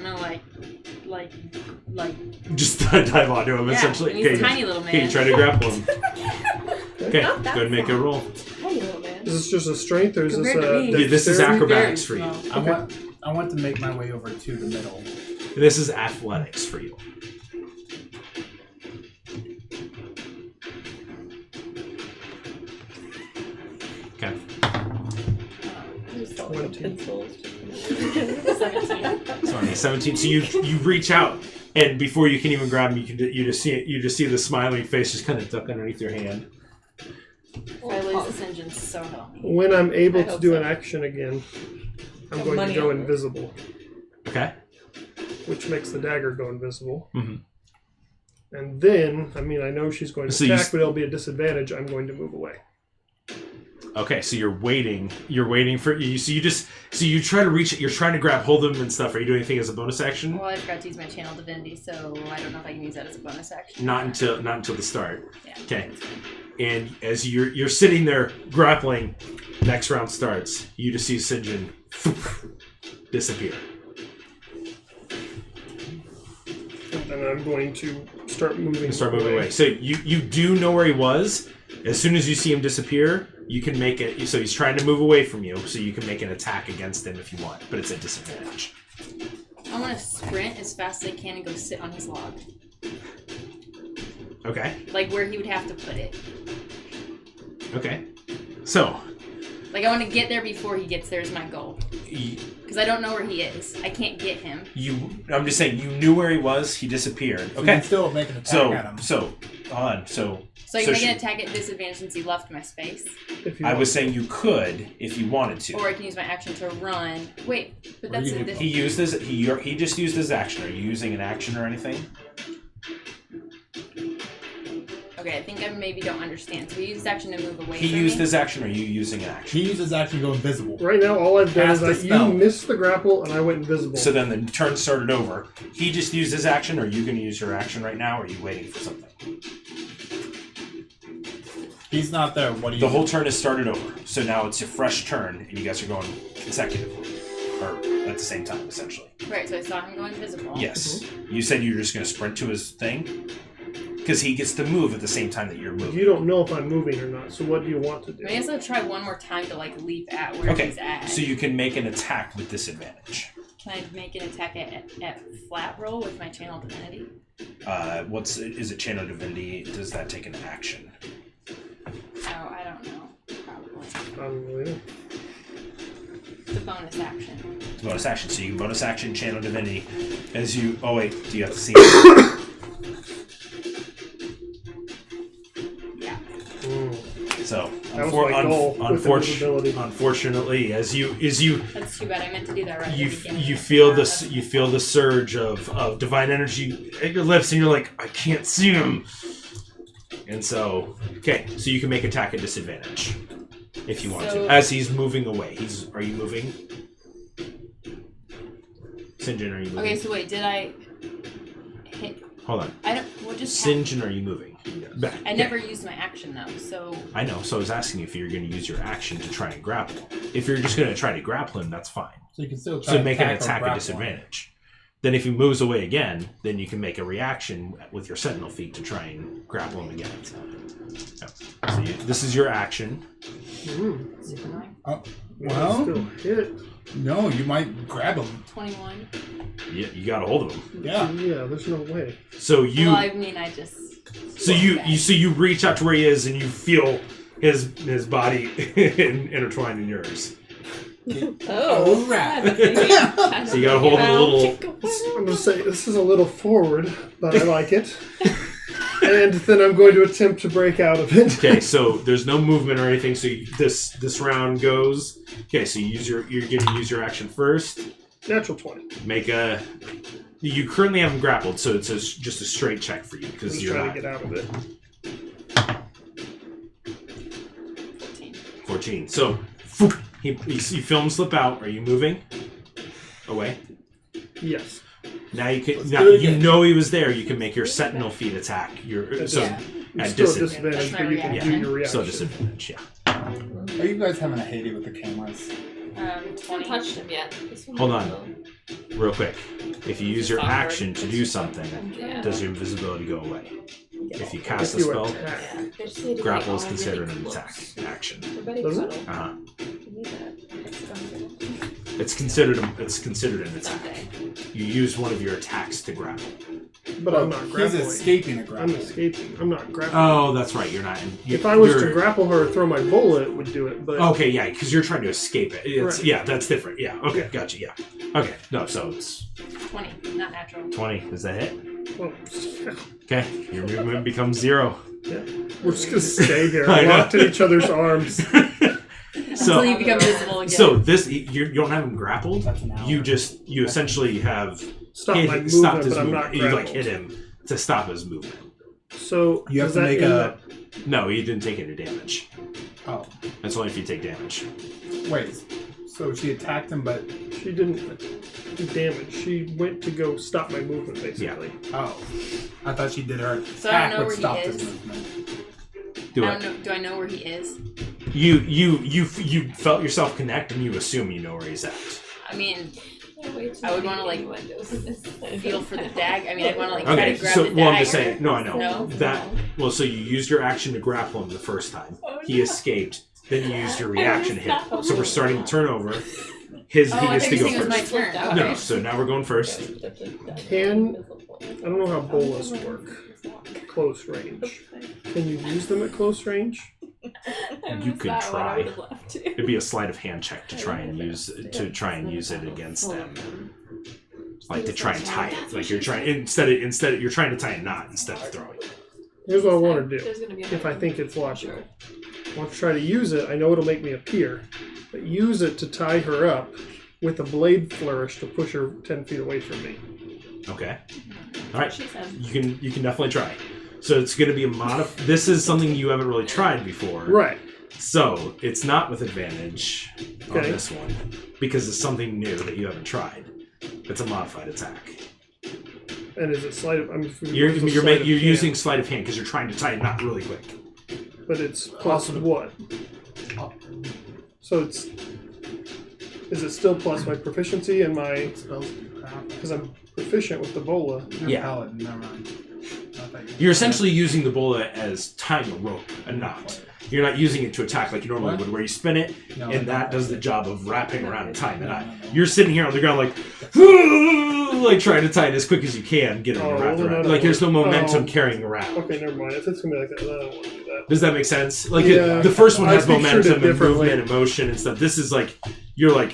No, like. Just dive onto him, Yeah, essentially. he's Okay, a tiny little okay, man. you try to grapple him. Okay, Not go that ahead and make a small. roll. Tiny little man. Is this just a strength or is this Compared to a me. Yeah, this is dexterity? acrobatics for you. Small. I want to make my way over to the middle. This is athletics for you. Okay. He's so 20. pencils. 17. Sorry, 17. So you reach out, and before you can even grab him, you just see the smiling face just kind of duck underneath your hand. If I lose this engine, so help me. When I'm able I to hope do so. an action again, I'm Have going to money go on it. invisible, Okay. which makes the dagger go invisible. Mhm. And then, I mean, I know she's going to So you attack, s- but it'll be a disadvantage. I'm going to move away. Okay, so you're waiting for you. So you try to reach it. You're trying to grab hold of him and stuff. Are you doing anything as a bonus action? Well, I forgot to use my channel divinity, so I don't know if I can use that as a bonus action. Not until the start. Yeah. Okay. And as you're sitting there grappling, next round starts. You just see Sinjin disappear. And then I'm going to start moving. Start moving away. So you do know where he was. As soon as you see him disappear, you can make it. So he's trying to move away from you. So you can make an attack against him if you want, but it's a disadvantage. I want to sprint as fast as I can and go sit on his log, Okay. like where he would have to put it. Okay. So Like I want to get there before he gets there is my goal. y- Because I don't know where he is. I can't get him. I'm just saying, you knew where he was. He disappeared. So you Okay. can still make an attack at him. So, hold on. So I So can make she- an attack at disadvantage since he left my space. If you I want. was saying you could if you wanted to. Or I can use my action to run. Wait, but Or that's you a can- He used his. He just used his action. Are you using an action or anything? Okay, I think I maybe don't understand. So he used his action to move away He from used me. his action. Or are you using an action? He uses action to go invisible. Right now, all I've done is Cast a that you spell. missed the grapple and I went invisible. So then the turn started over. He just used his action. Or are you going to use your action right now? Or are you waiting for something? He's not there. What do you The whole turn has started over. So now it's a fresh turn, and you guys are going consecutively, or at the same time, essentially. Right, so I saw him go invisible. Yes. You said you were just going to sprint to his thing? Because he gets to move at the same time that you're moving. You don't know if I'm moving or not, so what do you want to do? I guess I'll try one more time to like leap at where Okay, he's at. so you can make an attack with disadvantage. Can I make an attack at flat roll with my channel divinity? Is it Channel Divinity? Does that take an action? Oh, I don't know. Probably. I don't really know. It's a bonus action. It's a bonus action. So you can bonus action Channel Divinity as you. Oh wait, do you have to see it? Yeah. So That was my goal with invisibility. unfortunately, as you That's too bad. I meant to do that right. at the beginning. you feel this you feel the surge of divine energy at your lips, and you're like, I can't see him. And so, okay, so you can make attack at disadvantage if you want to, So- as he's moving away. Are you moving? Sinjin, are you moving? Okay, so wait, did I hit? Hold on. I don't. What just happened? Sinjin, are you moving? Back. I never used my action though, so I know. So I was asking you if you're going to use your action to try and grapple. If you're just going to try to grapple him, that's fine. So you can still try So to make an or attack at grapple him. disadvantage. Then if he moves away again, then you can make a reaction with your sentinel feat to try and grapple him again. Yeah. So this is your action. super annoying. Oh, Well, well, still hit. no, you might grab him. 21. You got a hold of him. Yeah. Yeah, there's no way. So you Well, I mean, I just. you reach out to where he is and you feel his body intertwined in yours. All right. So you got a hold of a little. I'm going to say this is a little forward, but I like it. And then I'm going to attempt to break out of it. Okay, so there's no movement or anything. So this round goes. Okay, so you're going to use your action first. Natural 20. Make a. You currently haven't grappled, so it's just a straight check for you I'm because just you're trying not. to get out of it. 14. 14. So you feel him slip out. Are you moving away? Yes. Now you can. Let's Now do it you again. know he was there. You can make your sentinel feat attack. So Yeah. It's at still a disadvantage. disadvantage, That's but my you can do reaction. your reaction. So disadvantage. Yeah. Are you guys having a heyday with the cameras? 20. touched him yet. This one Hold on. will. Real quick. If you use your Awkward. action to do something, Yeah. does your invisibility go away? If you cast If a you spell, attack. Yeah. They just need to grapple be is all considered really an close. attack action. Everybody Does it? cuddle. Uh-huh. You need that. It's comfortable. It's considered an attack. Someday. You use one of your attacks to grapple. But I'm not He's grappling. escaping a I'm grapple. escaping. I'm not grappling. Oh, that's right. You're not. If I was to you're- grapple her or throw my bullet, it would do it. But Okay, yeah, because you're trying to escape it. Right. Yeah, that's different. Yeah. Okay, Yeah. gotcha. Yeah. Okay. No, so it's 20, not natural. 20. Is that hit? well, Okay. Your movement becomes 0. Yeah. We're just gonna stay here, I know. locked in each other's arms. Until you become visible again. So this you don't have him grappled. That's an hour. You essentially have Stop my movement, stopped his but I'm movement. not You grappled. like hit him to stop his movement. So You have does to that make end a. that- No, he didn't take any damage. Oh, That's only if you take damage. wait. So she attacked him, but She didn't do damage. She went to go stop my movement, basically. oh, I thought she did her So I don't attack know would where he stop is. his movement. Do I it. don't know. Do I know where he is? You felt yourself connect, and you assume you know where he's at. I mean, I would want to like feel for the dag. I mean, I'd want to like try Okay, to grab so the dagger. I'm just saying. No, I know No? that. Well, so you used your action to grapple him the first time. He escaped. Then you used your reaction to hit. So we're starting to turn over. He I gets thought to you go were saying it was my first. turn. No, so now we're going first. I don't know how bolas work. Close range. Can you use them at close range? You could try. It'd be a sleight of hand check to try and use it against them. Like to try and tie it. Like you're trying instead you're trying to tie a knot instead of throwing. Here's what I want to do. If I think it's logical, I want to try to use it. I know it'll make me appear, but use it to tie her up with a blade flourish to push her 10 feet away from me. Okay. All right. You can definitely try. So it's going to be a This is something you haven't really tried before. Right. So it's not with advantage on Okay. this one because it's something new that you haven't tried. It's a modified attack. And is it sleight of? You're using sleight of hand because you're trying to tie a knot really quick. But it's plus what? So it's. Is it still plus my proficiency and my? Spells do crap. Because I'm proficient with the bola. Yeah. Paladin, never mind. You're essentially using the bola as tying a rope, a knot. You're not using it to attack like you normally would, where you spin it, and that does the job of wrapping around and tying the knot. You're sitting here on the ground like trying to tie it as quick as you can, get it wrapped around. Like there's no momentum carrying around. Okay, never mind. If it's gonna be like that, then I don't want to do that. Does that make sense? Like Yeah, the first one I has pictured momentum it and differently. movement and motion and stuff. This is like you're like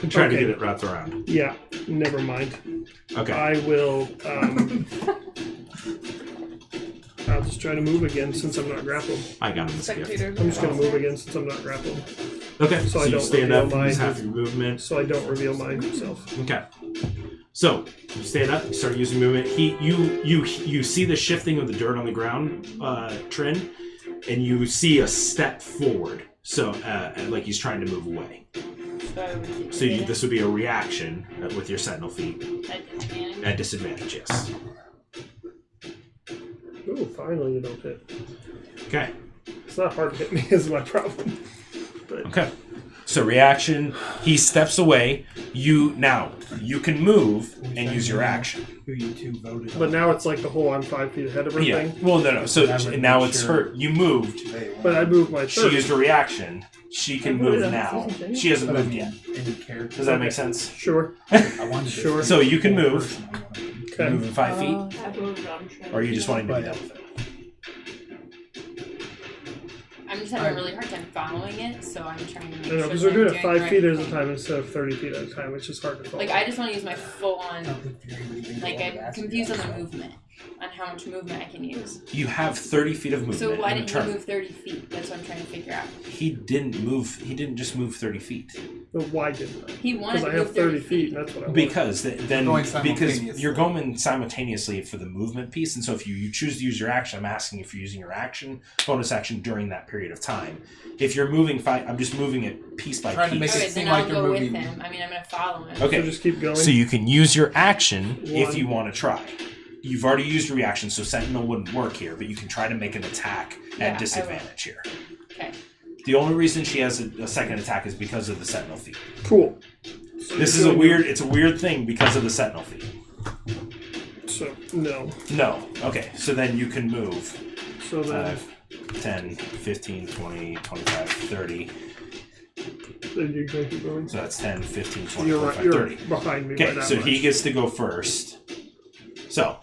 trying to get it wrapped around. Yeah, never mind. Okay. I will. I'll just try to move again since I'm not grappled. I got him this gift. I'm just gonna move again since I'm not grappled, Okay. So So I you don't stand reveal up, my- use half your movement. so I don't reveal myself. Okay. So you stand up, you start using movement. You see the shifting of the dirt on the ground, Trin, and you see a step forward. So like he's trying to move away. So this would be a reaction with your sentinel feet at disadvantage. Yes. Ooh, finally you don't hit. Okay. It's not hard to hit me is my problem. But Okay. So reaction. He steps away. You can move and use your action. Who you two voted but on. now it's like the whole I'm 5 feet ahead of her Yeah. thing. Well, no. So That would now make it's sure her. You moved. They But I moved my She 30. used a reaction. She can I voted move on now. the same thing. She hasn't But I moved mean, yet. any character. Does that make sense? Sure. I wanted to Sure. So you can one move. person I wanted. Okay. Moving 5 feet, or are you just wanting to be done with it? I'm just having a really hard time following it, so I'm trying to make I know, sure because that we're I'm doing it doing 5 the feet right at a thing. time instead of 30 feet at a time, which is hard to follow. Like I just want to use my full on. I don't think anybody can Like go I'm fast confused on enough. the movement, on how much movement I can use. You have 30 feet of movement. So why in a didn't turn. he move 30 feet? That's what I'm trying to figure out. He didn't move. He didn't just move 30 feet. But why didn't I? He wanted Because to I have move 30 feet, and that's what I want. Because then Going because simultaneously. you're going simultaneously for the movement piece, and so if you choose to use your action, I'm asking if you're using your action bonus action during that period of time. If you're moving I'm just moving it piece by Trying to make piece. it Okay, seem then like I'll you're go with moving. him. I mean, I'm gonna follow him. Okay. So just keep going. So you can use your action if One. you want to try. You've already used your reaction, so Sentinel wouldn't work here, but you can try to make an attack Yeah, I at will. disadvantage here. Okay. The only reason she has a second attack is because of the Sentinel feat. Cool. So This is you're doing- it's a weird thing because of the Sentinel feat. So, no. No. Okay, so then you can move So then, 5, 10, 15, 20, 25, 30. then you're going to keep going. So that's 10, 15, 20, You're 25, right. You're 30. behind me by Okay, that so much. he gets to go first. So,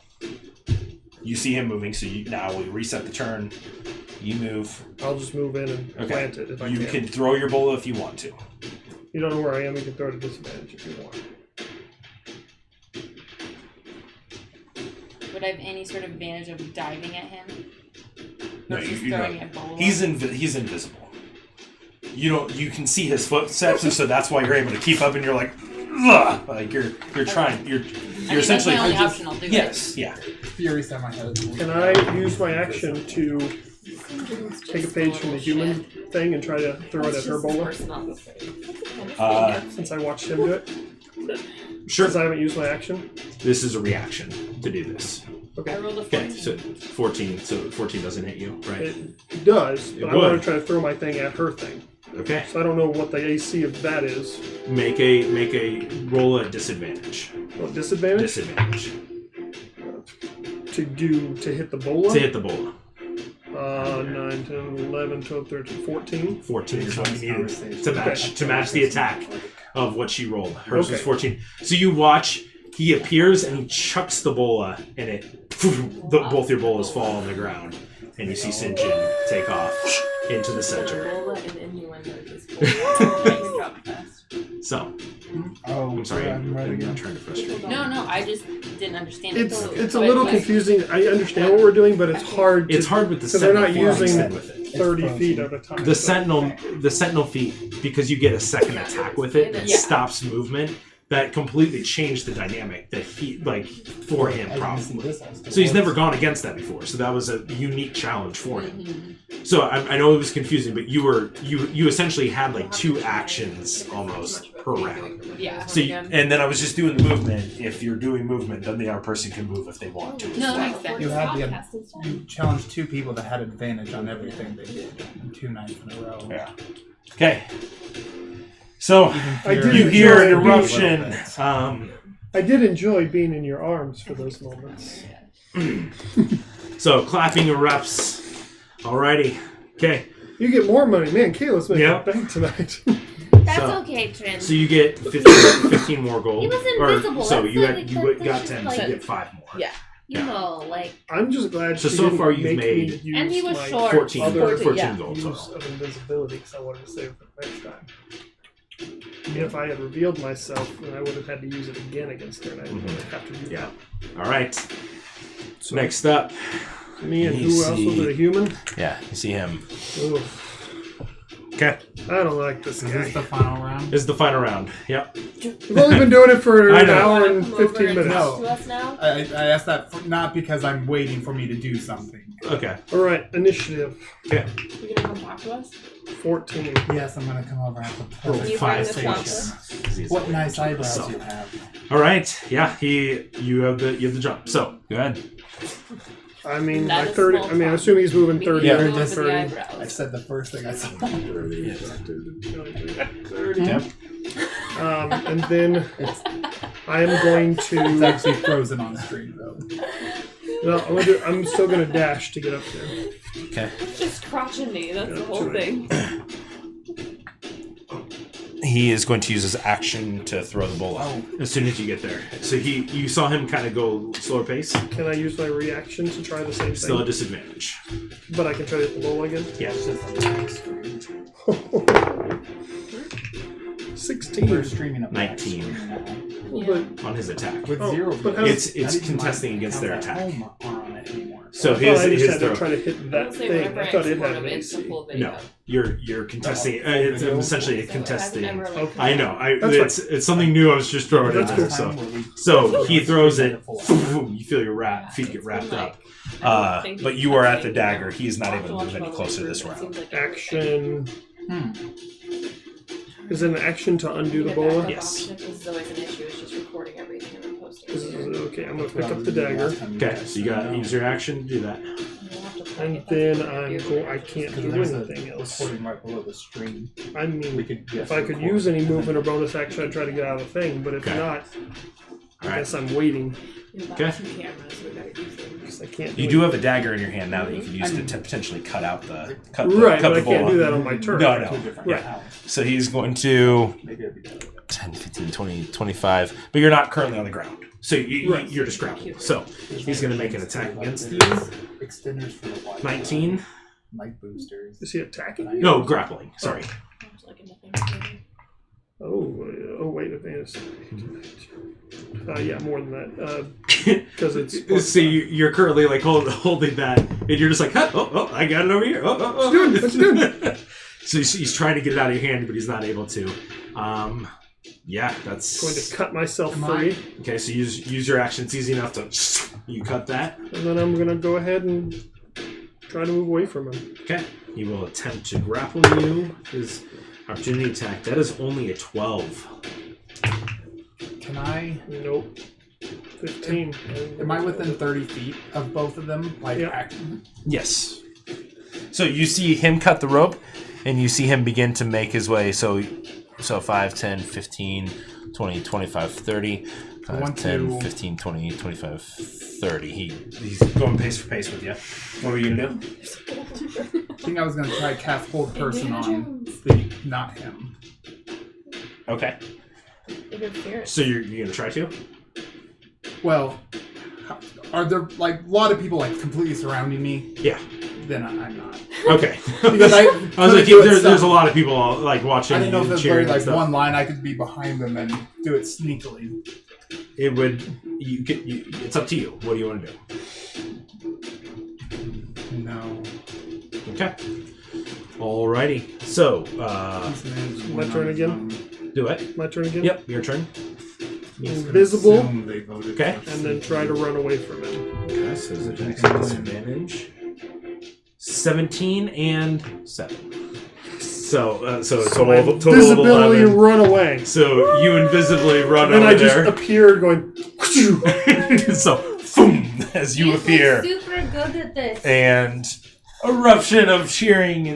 you see him moving, so now we reset the turn. You move. I'll just move in and Okay. plant it if I You can. can throw your bola if you want to. You don't know where I am, you can throw it at disadvantage if you want. Would I I have any sort of advantage of diving at him? No, Versus you throwing don't. a bola? He's invisible. You can see his footsteps, and so that's why you're able to keep up. And you're like, ugh! Like you're trying. You're essentially. That's my only option. I'll do Yes. Yeah. Fury set my head. Can I use my action to take a page from the human thing and try to throw it at her bola? Since I watched him do it? Sure. Since I haven't used my action? This is a reaction to do this. Okay. I rolled a 14. Okay, so 14. So 14 doesn't hit you, right? It does, It but I want would. to try to throw my thing at her thing. Okay. So I don't know what the AC of that is. Make a roll at disadvantage. Well, disadvantage? Disadvantage To hit the bola? to hit the bola. 9, 10, 11, 12, 13, 14. 14 is what you need to Okay. match the attack of what she rolled. Hers was Okay. 14. So you watch, he appears and he chucks the bola, and both your bolas fall on the ground, and you see Sinjin take off into the center. So, I'm sorry, I'm trying to frustrate you. No, I just didn't understand it. It's a little confusing. I understand what we're doing, but it's hard. It's hard with the because they're not sentinel feet using with it. 30 feet at a time. The sentinel feet, because you get a second attack with it that Yeah. stops movement. That completely changed the dynamic that he for him probably. So he's never gone against that before. So that was a unique challenge for him. So I know it was confusing, but you essentially had like 2 actions almost per round. Yeah. So and then I was just doing the movement. If you're doing movement, then the other person can move if they want to. as No, well. that makes sense. You had you challenged 2 people that had advantage on everything they did in 2 nights in a row. Yeah. Okay. So I did you hear an enjoy eruption. I did enjoy being in your arms for those moments. So clapping erupts. Alrighty. Okay. You get more money. Man, Kayla's making Yep. it bank tonight. That's So- okay, Trin. So you get 15 more gold. He was Or- invisible. so That's you like- got that's got just 10. like- So you get 5 more. Yeah. You know, like, I'm just glad So she so didn't far you've make made me use and he was my short. 14 Other 14 gold use total. of invisibility because I wanted to save it for next time. If I had revealed myself, then I would have had to use it again against her, and I would have to do Yeah. that. All right. So next up, Me and You who else was see- it? A human? yeah, you see him. Ugh, Okay. I don't like this Is guy. this the final round? This is the final round. Yep. We've only been doing it for I an know. hour and Come over 15 and minutes. talk No. to us now? I asked that not because I'm waiting for me to do something. Okay. All right, initiative Okay. You gonna come talk to us? 14. Yes, I'm gonna come over and have to Roll Can you 5 bring the stations. What nice eyebrows So- you have. All right. Yeah. You have the jump. So go ahead. I mean, That like is 30. small I mean, I talk. assume he's moving 30. Yeah, or for the 30. I eyebrows. said the first thing I saw. 30. Okay. And then I am going It's to. actually frozen on the screen though. No, I'm still going to dash to get up there. Okay. Just crotching me. That's the Yeah, whole that's thing. He is going to use his action to throw the bola as soon as you get there. So you saw him kind of go slower pace. Can I use my reaction to try the same Still a thing? disadvantage. But I can try to hit the bowl again? Yeah. It's just on the screen. 16. We're streaming up 19 But on his attack. with Oh, 0. but how- It's Not even contesting my against their account attack. at home are on it anymore. So I thought I just his had to throw. try to hit I that will say thing. whenever I thought it export had them, an it's the AC. full video. No, you're contesting. It's essentially a contesting. Okay. I know. That's It's something new. I was just throwing it in That's there. cool. So he throws it. You feel your feet get wrapped up. But you are at the dagger. He is not able to move any closer this round. Action. Is it an action to undo the bola? Yes. This is always an issue. It's just recording everything and then posting This is, it. okay, I'm going to pick up the dagger. Okay, so you got use your action to do that. And then I can't do anything else. Recording right below the stream. I mean, We could if I could use any movement or bonus action, I'd try to get out of the thing. But if Okay. not, I All right. guess I'm waiting. Okay. 2 cameras. We gotta use them. 'Cause I can't. You do have a dagger in your hand now that you can use to potentially cut out the cut the, Right, cut but I the can't bola. do that on my turn. No, no. Right. So he's going to Maybe it'd be better. 10, 15, 20, 25. But you're not currently on the ground. So Right. you're just grappled. So he's going to make an attack against you. Extenders for the Wi-Fi. 19. Light boosters. Is he attacking you? No, grappling. Sorry. Sounds like nothing. Oh, wait, advance. Yeah, more than that. Because it's... So you're currently like holding that, and you're just like, oh, I got it over here. Oh. What's he doing? So he's trying to get it out of your hand, but he's not able to. Yeah, that's... Going to cut myself free. Okay, so use your action. It's easy enough to... You cut that. And then I'm going to go ahead and try to move away from him. Okay. He will attempt to grapple you. His opportunity attack. That is only a 12. Can I? Nope. 15. Am I within 30 feet of both of them? Like, Yes. So you see him cut the rope, and you see him begin to make his way. So 5, 10, 15, 20, 25, 30. 5, 10, 15, 20, 25, 30. He's going pace for pace with you. What were you going to do? I think I was going to try cast Hold Person on the, not him. Okay. Interference. So you're going to try to? Well, are there, like, a lot of people, like, completely surrounding me? Yeah. Then I'm not. Okay. Because I was like, there's a lot of people, like, watching. I didn't know if there's cheering like and stuff. one line I could be behind them and do it sneakily. It would. It's up to you. What do you want to do? No. Okay. Alrighty. So, my turn again? Do it. My turn again? Yep, your turn. Invisible. Okay. And then try to run away from him. Okay, so there's a disadvantage. 17 and 7. So it's a total visibility of 11. Run away. So you invisibly run and over I just there. appear going... So, boom, as you appear. Super good at this. And eruption of cheering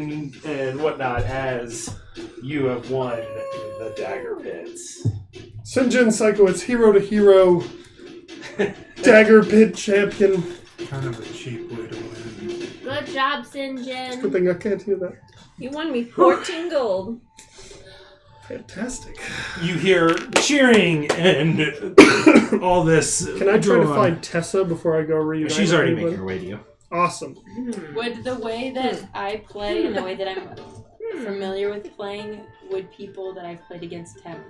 and whatnot as you have won the Dagger Pits. Sinjin Psycho, it's hero to hero. Dagger Pit champion. Kind of a cheap way to win. Good job, Sinjin. Good thing I can't hear that. You won me 14 gold. Fantastic. You hear cheering and all this. Can I try to on. find Tessa before I go reunite? She's already with making anyone? her way to you. Awesome. Would the way that I play and the way that I'm familiar with playing, would people that I've played against have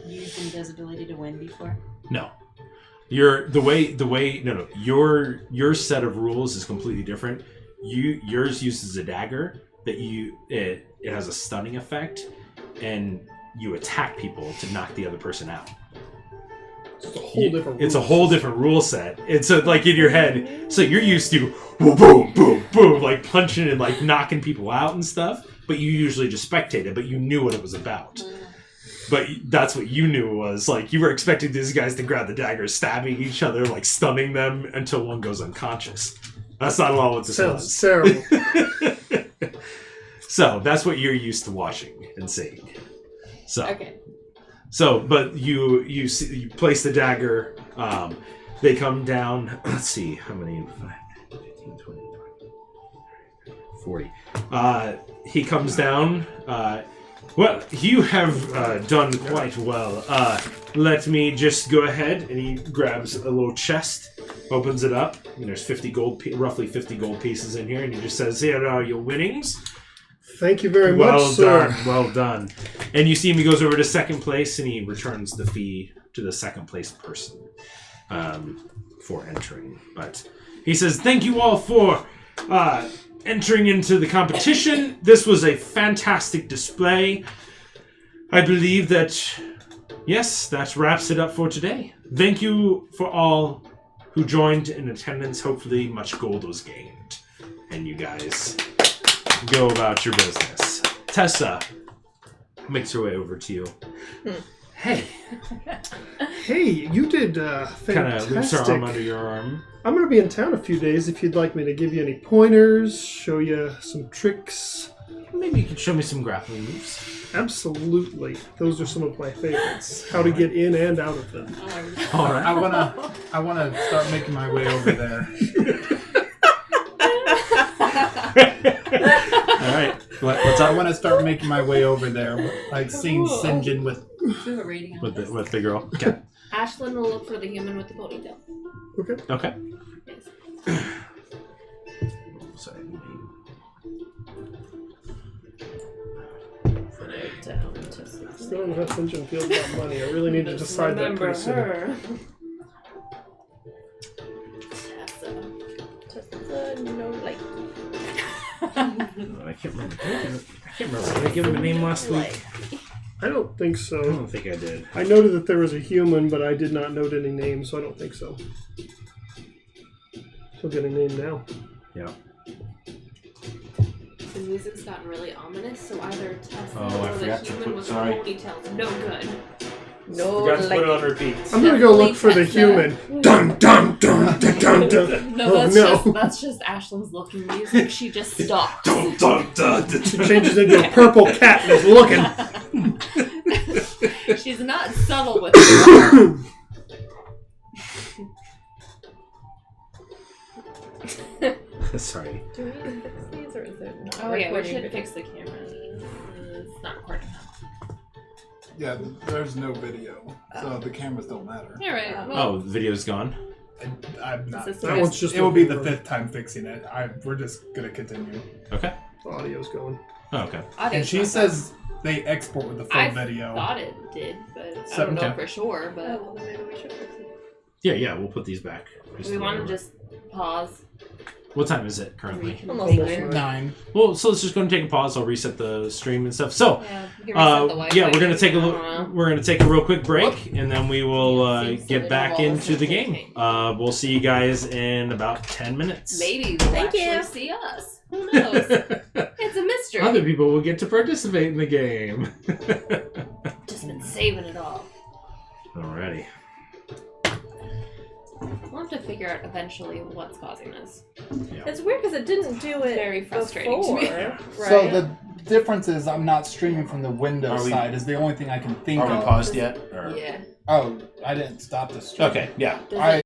used invisibility to win before? No. Your set of rules is completely different. Yours uses a dagger that it has a stunning effect, and you attack people to knock the other person out. It's a whole different rule set. It's like in your head. So you're used to boom, boom, boom, like punching and like knocking people out and stuff. But you usually just spectated, but you knew what it was about. But that's what you knew was like you were expecting these guys to grab the daggers, stabbing each other, like stunning them until one goes unconscious. That's not at all what this was. Sounds terrible. So that's what you're used to watching and seeing. So Okay. So, but you place the dagger. They come down. Let's see how many. 15, 20, 40. He comes down. Well, you have done quite well. Let me just go ahead, and he grabs a little chest, opens it up, and there's roughly 50 gold pieces in here, and he just says, "Here are your winnings." Thank you very much, sir. Well done. And you see him, he goes over to second place, and he returns the fee to the second place person for entering. But he says, thank you all for entering into the competition. This was a fantastic display. I believe that, yes, that wraps it up for today. Thank you for all who joined in attendance. Hopefully much gold was gained. And you guys go about your business. Tessa makes her way over to you. Hey. Hey, you did fantastic. Kind of loops her arm under your arm. I'm going to be in town a few days if you'd like me to give you any pointers, show you some tricks. Maybe you could show me some grappling moves. Absolutely. Those are some of my favorites. How to get in and out of them. All right. I wanna start making my way over there. All right. What's I up want to start making my way over there, like seeing Sinjin with. with the girl? Okay. Ashlyn will look for the human with the ponytail. Okay. Yes. Sorry. Still don't know how tension feels about money. I really need to decide that pretty soon. I can't remember. Did I give him a name last week? I don't think so. I don't think I did. I noted that there was a human, but I did not note any names, so I don't think so. He'll get a name now. Yeah. The music's gotten really ominous, so either Tesla Oh, I or the forgot to human put- with sorry. a ponytail's no good. No, Forgot to put it on repeat. I'm gonna go look for the Definitely human. Dun dun dun dun dun dun. No, Oh, that's just Ashlyn's looking music. She just stops. Dun, dun, dun, dun. She changes into a purple cat and is looking. She's not subtle with it. Sorry. Do we fix these or is it not? Oh yeah, we recording should video? fix the camera. It's not recording now. Yeah, there's no video, so the cameras don't matter. All right. Well, Oh, the video's gone. I'm not. Is this That one's just It will be the looking fifth time fixing it. We're just gonna continue. Okay. for- Audio's going. Oh, okay. audio And she says they export with the full I video. thought it did, but I So- don't know okay. for sure. But Oh, well, then maybe we should fix it. Yeah, we'll put these back. do we want to just pause? What time is it currently? Almost nine. 9. Well, so let's just go and take a pause. I'll reset the stream and stuff. So, Yeah, you can reset the Wi-Fi. yeah, we're gonna take a I don't know. look. We're gonna take a real quick break, and then we will Seems silly get to back have all into this the game. entertainment. We'll see you guys in about 10 minutes. Maybe they'll Thank actually you. see us. Who knows? It's a mystery. Other people will get to participate in the game. Just been saving it all. Alrighty. We'll have to figure out eventually what's causing this. It's weird because it didn't do it Very frustrating to before, me. right? So the difference is I'm not streaming from the Are Windows we- side is the only thing I can think Are we of. paused yet? Or? Yeah. Oh, I didn't stop the stream. Okay, yeah. Does I